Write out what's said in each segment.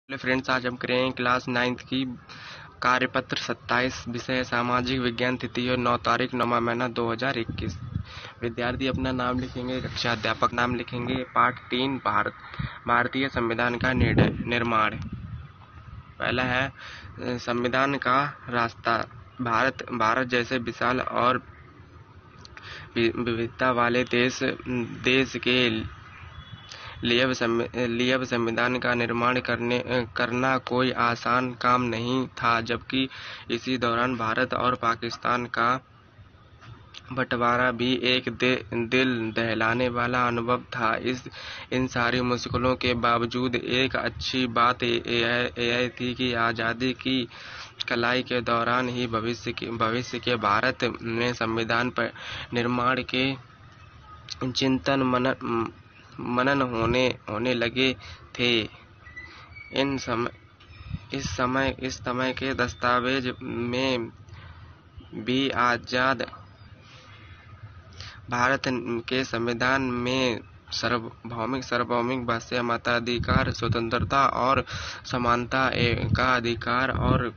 Hello friends, आज हम करेंगे क्लास 9th की कार्यपत्र 27। विषय है सामाजिक विज्ञान। तिथि और 9 तारीख 9वां महीना 2021। विद्यार्थी अपना नाम लिखेंगे, कक्षा अध्यापक नाम लिखेंगे। पाठ 3 भारतीय संविधान का निर्माण। पहला है संविधान का रास्ता। भारत जैसे विशाल और विविधता वाले देश के लिए अब संविधान का निर्माण करना कोई आसान काम नहीं था, जबकि इसी दौरान भारत और पाकिस्तान का बंटवारा भी एक दिल दहलाने वाला अनुभव था। इन सारी मुश्किलों के बावजूद एक अच्छी बात यह थी कि आज़ादी की कलाई के दौरान ही भविष्य के भारत में संविधान पर निर्माण के चिंतन मनन होने लगे थे। इस समय के दस्तावेज में भी आजाद भारत के संविधान में सार्वभौमिक भाषा मताधिकार, स्वतंत्रता और समानता का अधिकार और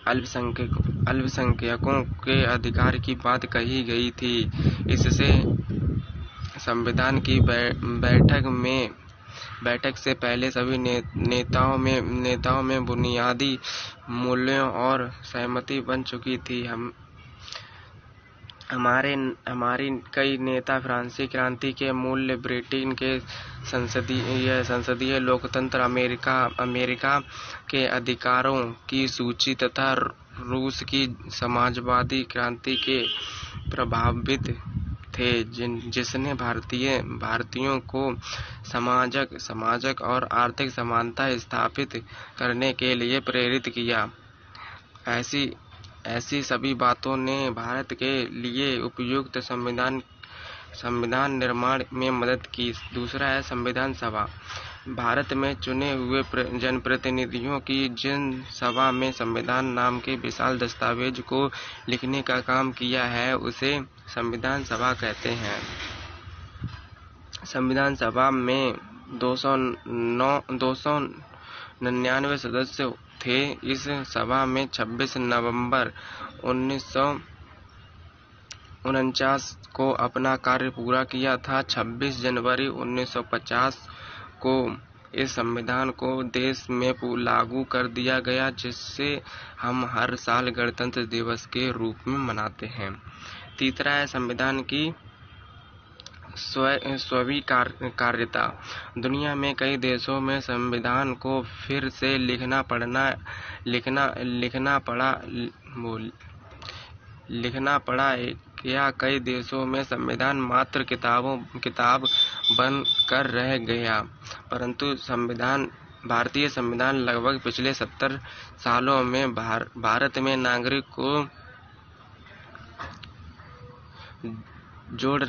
अल्पसंख्यकों के अधिकार की बात कही गई थी। इससे संविधान की बैठक से पहले सभी नेताओं में बुनियादी मूल्यों और सहमति बन चुकी थी। हमारी कई नेता फ्रांसीसी क्रांति के मूल्य, ब्रिटेन के संसदीय लोकतंत्र, अमेरिका के अधिकारों की सूची तथा रूस की समाजवादी क्रांति के प्रभावित थे, जिसने भारतीयों को समाजक और आर्थिक समानता स्थापित करने के लिए प्रेरित किया। ऐसी सभी बातों ने भारत के लिए उपयुक्त संविधान निर्माण में मदद की। दूसरा है संविधान सभा। भारत में चुने हुए जनप्रतिनिधियों की जिन सभा में संविधान नाम के विशाल दस्तावेज को लिखने का काम किया है, उसे संविधान सभा कहते हैं। संविधान सभा में 299 सदस्य थे। इस सभा में 26 नवंबर 1949 को अपना कार्य पूरा किया था। 26 जनवरी 1950 को इस संविधान को देश में लागू कर दिया गया, जिससे हम हर साल गणतंत्र दिवस के रूप में मनाते हैं। तीसरा है संविधान की स्वीकार्यता। दुनिया में कई देशों में संविधान को फिर से लिखना पड़ा या कई देशों में संविधान मात्र किताब बन कर रह गया। परंतु भारतीय संविधान लगभग पिछले 70 सालों में भारत में नागरिक को जोड़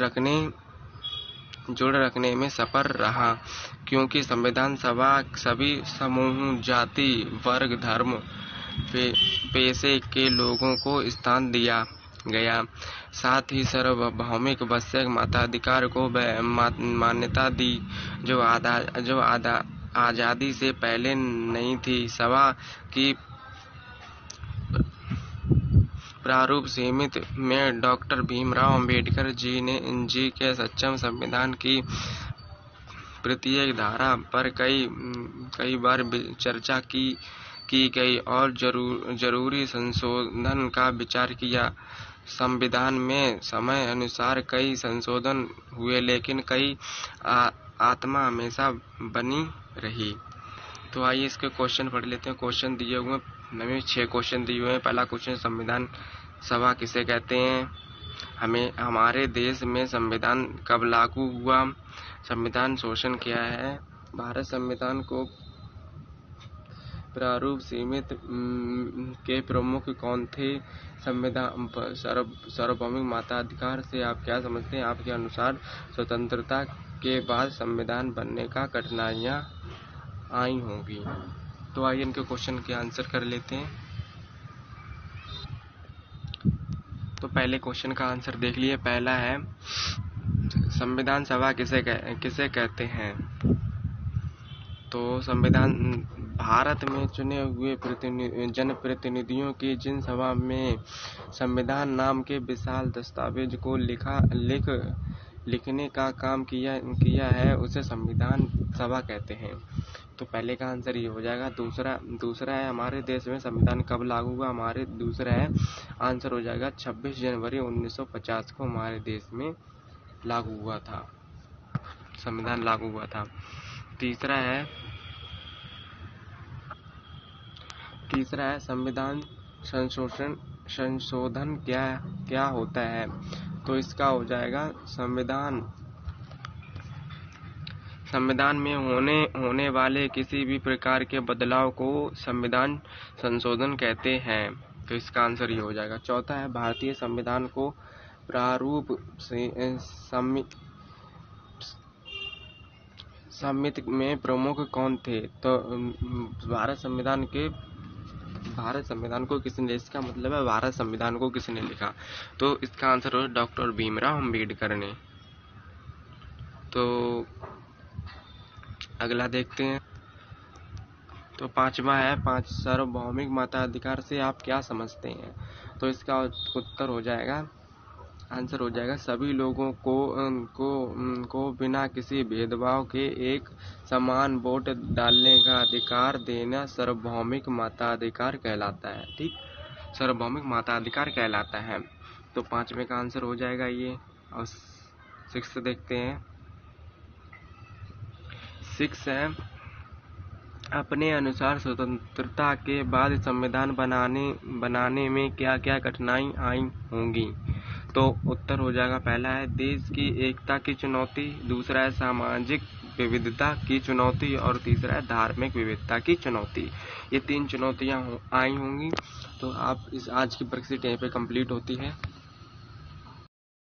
रखने में सफल रहा, क्योंकि संविधान सभा सभी समूह, जाति, वर्ग, धर्म, पेशे के लोगों को स्थान दिया गया। साथ ही सार्वभौमिक वैश्विक मताधिकार को मान्यता दी, जो आजादी से पहले नहीं थी। सभा की प्रारूप समिति में डॉक्टर भीमराव अम्बेडकर जी के सक्षम संविधान की प्रत्येक धारा पर कई बार चर्चा की गई और जरूरी संशोधन का विचार किया। संविधान में समय अनुसार कई संशोधन हुए, लेकिन कई आत्मा हमेशा बनी रही। तो आइए इसके क्वेश्चन पढ़ लेते हैं। क्वेश्चन दिए हुए हमें 6 क्वेश्चन दिए हुए हैं। पहला क्वेश्चन, संविधान सभा किसे कहते हैं? हमारे देश में संविधान कब लागू हुआ? संविधान शोषण क्या है? भारत संविधान को प्रारूप समिति के प्रमुख कौन थे? संविधान सार्वभौमिक मताधिकार से आप क्या समझते हैं? आपके अनुसार स्वतंत्रता के बाद संविधान बनने का कठिनाइयाँ आई होंगी। तो आइए इनके क्वेश्चन के आंसर कर लेते हैं। तो पहले क्वेश्चन का आंसर देख लिए। पहला है संविधान सभा किसे कहते हैं? तो संविधान भारत में चुने हुए जनप्रतिनिधियों की जिन सभा में संविधान नाम के विशाल दस्तावेज को लिखने का काम किया है उसे संविधान सभा कहते हैं। तो पहले का आंसर ये हो जाएगा। दूसरा है हमारे देश में संविधान कब लागू हुआ, हमारे दूसरा है आंसर हो जाएगा 26 जनवरी 1950 को हमारे देश में लागू हुआ था, संविधान लागू हुआ था। तीसरा है संविधान संशोधन क्या होता है। तो इसका हो जाएगा संविधान में होने वाले किसी भी प्रकार के बदलाव को संविधान संशोधन कहते हैं। तो इसका आंसर ये हो जाएगा। चौथा है भारतीय संविधान को प्रारूप समिति में प्रमुख कौन थे। तो भारत संविधान को किसने, इसका मतलब है भारत संविधान को किसने लिखा। तो इसका आंसर हो डॉक्टर भीमराव अंबेडकर ने। तो अगला देखते हैं। तो पांचवा है सार्वभौमिक मताधिकार से आप क्या समझते हैं। तो इसका उत्तर हो जाएगा, आंसर हो जाएगा सभी लोगों को बिना किसी भेदभाव के एक समान वोट डालने का अधिकार देना सार्वभौमिक मताधिकार कहलाता है। ठीक, सार्वभौमिक मताधिकार कहलाता है। तो पांचवे का आंसर हो जाएगा ये। और 6 देखते हैं। 6 है अपने अनुसार स्वतंत्रता के बाद संविधान बनाने में क्या क्या कठिनाई आई होंगी। तो उत्तर हो जाएगा, पहला है देश की एकता की चुनौती, दूसरा है सामाजिक विविधता की चुनौती और तीसरा है धार्मिक विविधता की चुनौती। ये 3 चुनौतियां आई होंगी। तो आप इस आज की वर्कशीट यहीं पे कंप्लीट होती है।